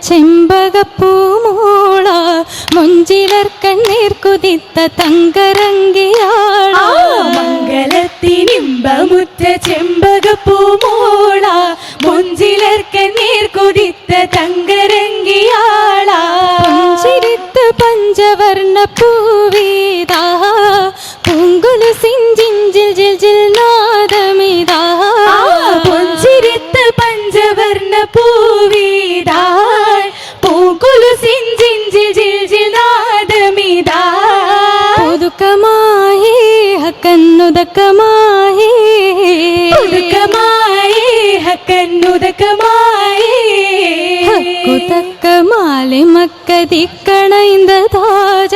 ചെമ്പകപ്പൂമോള മുഞ്ചിലർ കണ്ണീർ കുതിത്ത തങ്കരങ്കിയാള മംഗലത്തിനിമ്പമുറ്റ ചെമ്പകപ്പൂമോള മുഞ്ചിലർ കണ്ണീർ കുതിത്ത തങ്കരങ്കിയാള പുഞ്ചിരിത്ത് പഞ്ചവർണ്ണ പൂവീതാ പൂങ്കുലു സിഞ്ചിഞ്ചിൽ ജിൽ ജിൽ നാദമിതാ പുഞ്ചിരിത്ത് പഞ്ചവർണ്ണ പൂവീതാ പൂങ്കുലു സിഞ്ചിഞ്ചിൽ ജിൽ ജിൽ നാദമിതാ പുതുക്കമായി ഹക്കന്നുദക്കമായി പുതുക്കമായി ഹക്കന്നുദക്കമായി ഹക്കുതക്കമാലി മക്കതിക്കണൈന്ത താജ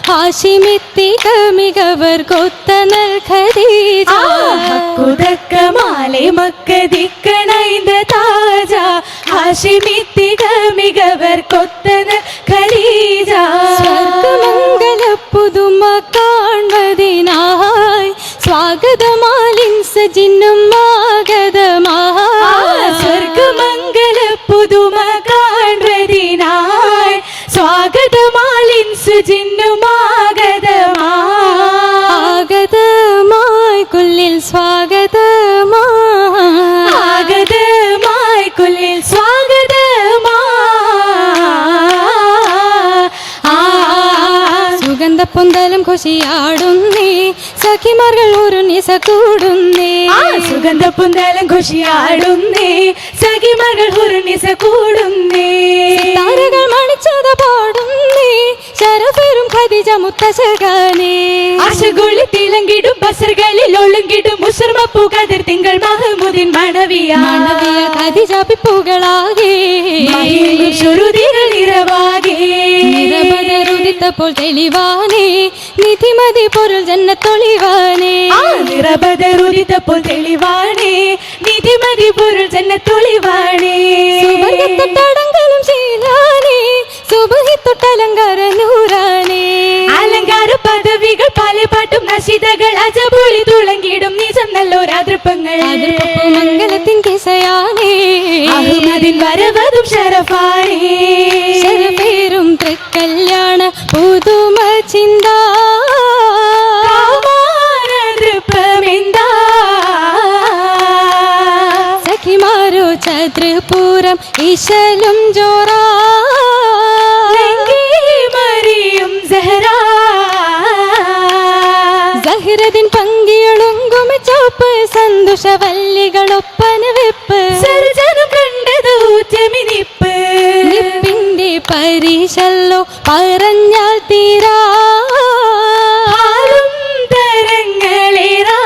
ഹാഷിമിത്തിക മികവർ കൊത്തനൽ ഖദീജ ഹക്കുതക്കമാലി മക്കതിക്കണൈന്ത താജ ഹാഷിമിത്തിക മികവർ കൊത്തനൽ ഖദീജ സ്വർഗമംഗല പുതുമ കാൺവതിനായി സ്വാഗതമാലിൻസ് ജിന്നും ആഗതമായി സ്വർഗമംഗല പുതുമ കാൺവതിനായി സ്വാഗതമാലിൻസ് ജിന്നും ആഗതമായി കുല്ലിൽ സ്വാഗതമായി ആഗതമായി കുല്ലിൽ സ്വാഗതമായി സുഗന്ധപ്പൊന്തലും ഖുഷിയാടുന്നേ സഖിമാർകൾ ഒരു നിസ കൂടുന്നേ സുഗന്ധപ്പൊന്തലും ഖുഷിയാടുന്നേ സഖിമാർകൾ ഒരു നിസ കൂടുന്നേ താരകൾ മണിച്ചത പാടുന്നേ ശരഫേറും ഖദീജ മുത്തശ്ശകാനേ ആശകുളി തിളങ്ങിടും ബസറുകളിൽ ഒളുങ്ങിടും മുസർമപ്പൂ കതിർ തിങ്കൾ മഹമൂദിൻ മണവിയ ഖദീജ പിപ്പുകളാകെ ശ്രുതികൾ ഇറവാകെ നിറബദറുദിത്തപ്പോൾ തെളിവാനേ നിധിമതി പൊരുൾ ജന്നത്തൊളിവാനേ നിറബദറുദിത്തപ്പോൾ തെളിവാനേ നിധിമതി പൊരുൾ ജന്നത്തൊളിവാനേ സുബർഗത്തൊട്ടടങ്കലും ശീലാനേ സുബഹിത്തൊട്ടലങ്കാര നൂറാനേ അലങ്കാര പദവികൾ പാലപ്പാട്ടും നശിതകൾ അജപൊളി തുളങ്ങിടും നിജം നല്ലോരാതൃപ്പങ്ങൾ മംഗലത്തിൻ കിസയാനേ അഹ്മദിൻ വരവതും ഷറഫാനേ ശരഫേറും തൃക്കല്യാണ പുതുമ ചിന്ത സഖിമാരോ ചതുർപൂരം ഇശലും ജോറാ മറിയും സഹ്റദിൻ പങ്കിയൊളുങ്കുമ ചോപ്പ് സന്തോഷവല്ലികളൊപ്പന വെപ്പ് സർജനം കണ്ടത് ഊറ്റമിനിപ്പ് നിപ്പിന്റെ പരിശല്ലോ പറഞ്ഞാൽ തീരാ തരങ്ങളേറാ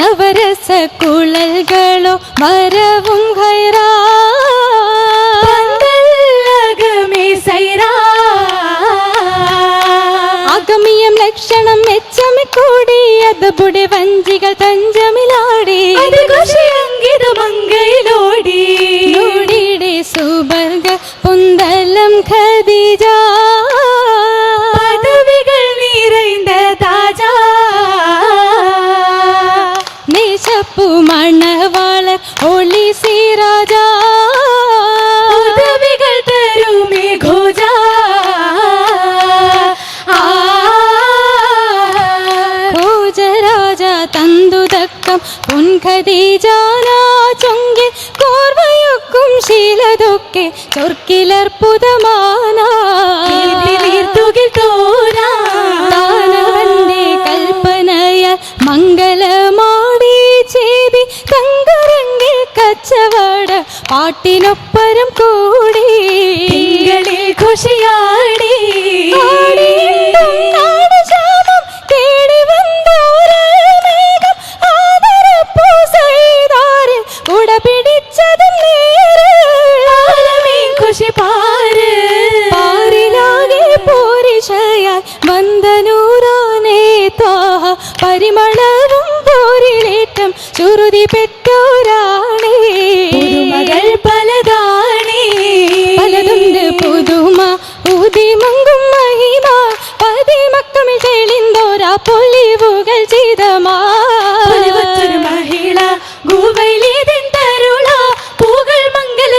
നവരസ കുഴൽകളോ വരവും ഖൈറാ അഗമിയം ലക്ഷണം മെച്ചമി കൂടി അതബുടെ വഞ്ചികൾ തഞ്ചമിലാടി മംഗയിലോടി നോടിയുടെ സുബർഗ പുന്തലം ഖദീജ പദവികൾ നിറൈந்த താജാ നേശപ്പു മണവാള ഒളി സീരാജാ പദവികൾ തരുമേ ഘോജാ ഘോജരാജ തന്തുതക്കം പൊൻഖദീജാനാ ചൊങ്കിൽ കോർവയൊക്കും ശീലതൊക്കെ ചൊർക്കിലർപ്പുതമാനാ നീർത്തുകിൽ തോരാ താനവന്റെ കൽപ്പനയാൽ മംഗലമാടി ചെയ്തി തങ്കരങ്ങിൽ കച്ചവട പാട്ടിനൊപ്പരം കൂടി തിങ്കളിൽ ഖുഷിയാടി തേടി വന്നോരമേഘം ആദരപ്പൂ സൈതാരിൽ കുട പിടിച്ചതും നേര് ഖുഷി പാര് പാരിലാകെ പോരിഷയാൽ വന്ദനൂറാനേ ത്വാഹ പരിമളവും പോരിലേറ്റം ചുരുതി പെട്ടോരാണേ പുതുമകൾ പലതാണേ പലതുണ്ട് പുതുമ ഊതിമങ്കും മഹിമ പതിമക്കമിൽ തെളിന്തോരാ പൊലിവുകൾ ചിതമാ മഹിള ഗുവൈലിതിൻ തരുള പൂകൾ മംഗല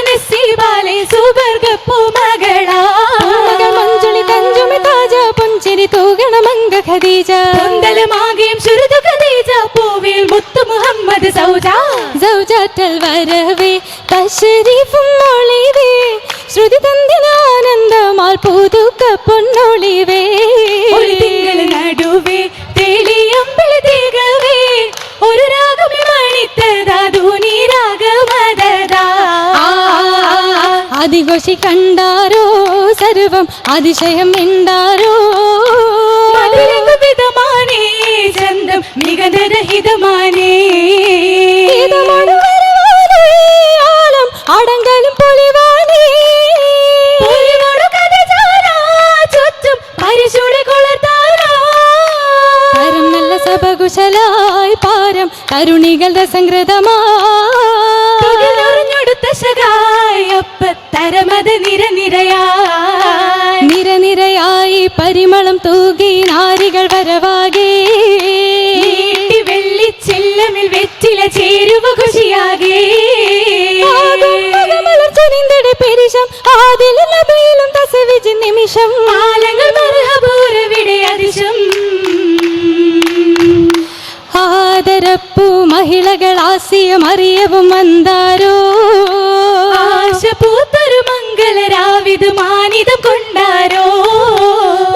ഖദീജ പൊന്തലുമാകെയും ശുരുദു ഖദീജ പൂവിൽ മുത്തു മുഹമ്മദ് സൗജ സൗജാറ്റൽ വരവേ തശരീഫും ഒളിവേ ശ്രുതി തന്തിനാനന്ദമാൽ പുതുക്ക പൊന്നൊളിവേ ഒരു തിങ്കൾ നടുവേ തെളിയമ്പിളി തികവേ ഒരു രാഗമേ മണിത്തതാ ധൂനി രാഗമദദാ അതിഘോഷി കണ്ടാരോ സർവം അതിശയം മിണ്ടാരോ വിധമാനേ ചന്തം മികതരഹിതമാനേ ആലം അടങ്കലും പൊലിവാനേ ചുറ്റും പരിശുടെ കൊളർത്താനാ പരം നല്ല സഭകുശലായി പാരം തരുണികൾ രസംഗ്രതമാടുത്ത ശകായപ്പത്തരമത നിരനിരയായി നിരനിരയായി പരിമളം തൂകി നാരികൾ വരവാകെ വെള്ളിച്ചെല്ലമിൽ വെറ്റില ചേരുവ ഖുഷിയാകെ മലർച്ചനിന്തടെ പെരിശം ആദിലും നബിയിലും തസവിജി നിമിഷം ആലങ്ങൾ മർഹബൂരവിടെ അതിശം ആദരപ്പൂ മഹിളകൾ ആസിയം അറിയവും മന്ദാരോ ആശപൂത്തൊരു മംഗളരാവിത് മാനിതം കൊണ്ടാരോ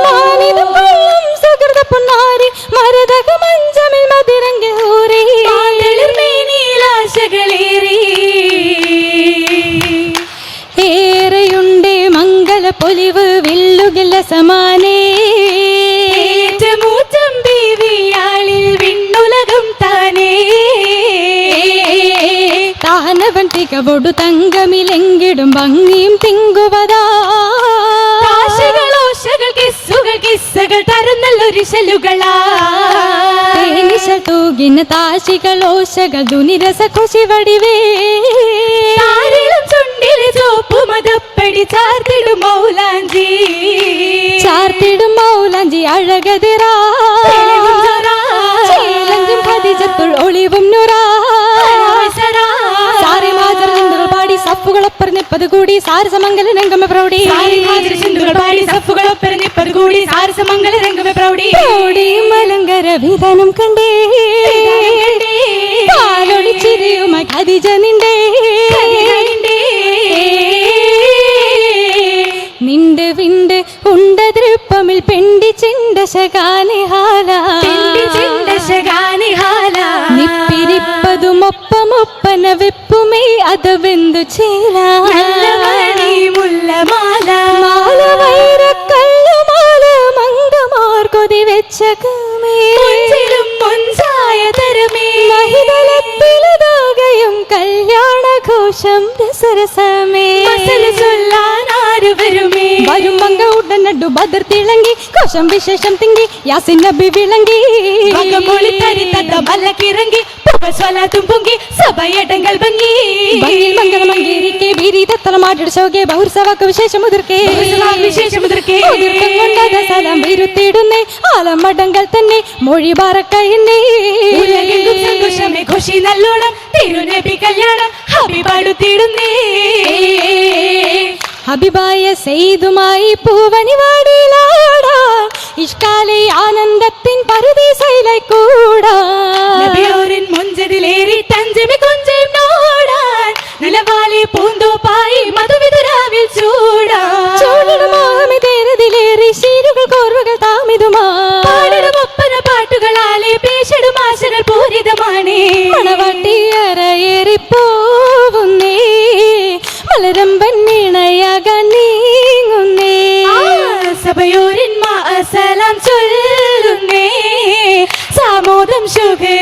മാനിതം കൊള്ളും സുഹൃത പൊന്നാരി മരതക മഞ്ചമിൽ മതിരംഗ ഊരി മേനീലാശകളേറി ഏറെയുണ്ടേ മംഗള പൊലിവ് വില്ലുകില്ല സമാനേ മൂറ്റം ബീവിയാളിൽ വിണ്ണുലകം താനേ താനവൻ തികവൊടു തങ്കമിലെങ്കിടും ഭംഗിയും തിങ്കുവതാ ആശകളോശകൾ കിസ്സുകൾ തരുന്നല്ലൊരു ശലുകളാ തേനിശൽ തൂകിന താശികളോശകൾ ദുനിരസ ഖുശി വടിവേ താരിളം ചുണ്ടിലെ ചോപ്പു മതപ്പടി ചാർത്തിടും മൗലാഞ്ചി അഴകതിറാ ചേലഞ്ചും ഖദീജത്തുൾ ഒളിവും നുറാ സാരി മാജർ ചിന്തകൾ പാടി സഫുകളൊപ്പറിഞ്ഞപ്പത് കൂടി സാരസമംഗല രംഗമ പ്രൗഢി പാടി സഫുകളൊപ്പറിഞ്ഞപ്പത് കൂടി സാരസമംഗല രംഗമ പ്രൗഢി മലങ്കര വിധാനം കണ്ടേ പാലൊളി ചിരിയുമായി ഖദീജ നിണ്ടേ നിന്റെ വിണ്ട് ഉണ്ട ദൃപ്പമിൽ പെണ്ടി ചിണ്ടശകാനിഹാല നിപ്പിരിപ്പതുമൊപ്പമൊപ്പന വെപ്പുമേ അതവെന്തു ചേല മുല്ലമാല മാല വൈരക്കല്ലുമാല മംഗമാർ കൊതി വെച്ച മുൻസായ തരമേ മഹിതലപ്പിലതാകയും കല്യാണഘോഷം രസരസമേ ചൊല്ലാനാരുവരുമേ വരും മങ്ക ഉടനടു ബദർ തിളങ്ങി കോശം വിശേഷം തിങ്ങി യാസിൻ നബി വിളങ്ങി മലക്കിറങ്ങി സ്വലാത്തും പൊങ്കി സഭയടങ്ങൾ ഭംഗി ഭംഗിയിൽ മംഗളമംഗീരിക്കെ വീരീതത്തലമാട്ടിട ശോകെ ബഹുർസവാക്ക് വിശേഷം മുതിർക്കേ കൊണ്ടത സലം വിരുത്തിടുന്നേ ആലമടങ്ങൾ തന്നെ മൊഴി ബാറക്കയന്നേ സന്തോഷമേ ഖുഷി നല്ലോണം തിരുനബി കല്യാണം ഹബിബാടുത്തിടുന്നേ ഹബിബായ സെയ്തുമായി പൂവനി വാടിലാടാ ഇഷ്കാലി ആനന്ദത്തിൻ പറുദീസയിലായി കൂടാ നബിയോരിൻ മുഞ്ചതിലേറി തഞ്ചമി കൊഞ്ചം നോടാൻ നിലവാലെ പൂന്തോപ്പായി മധുവിതുരാവിൽ ചൂടാമിതേരതിലേറി ശീരുകൾ കോർവകൾ താമിതുമാ പാടിടുമൊപ്പന പാട്ടുകളാലെ പേശിടും ആശകൾ പൂരിതമാണേ മണവാട്ടിയറയേറിപ്പോവുന്നേ മലരമ്പൻ വീണയാകാൻ നീങ്ങുന്നേ സഭയോരിൻ സലാം ചൊല്ലുന്നേ സാമോദം ശുഖേ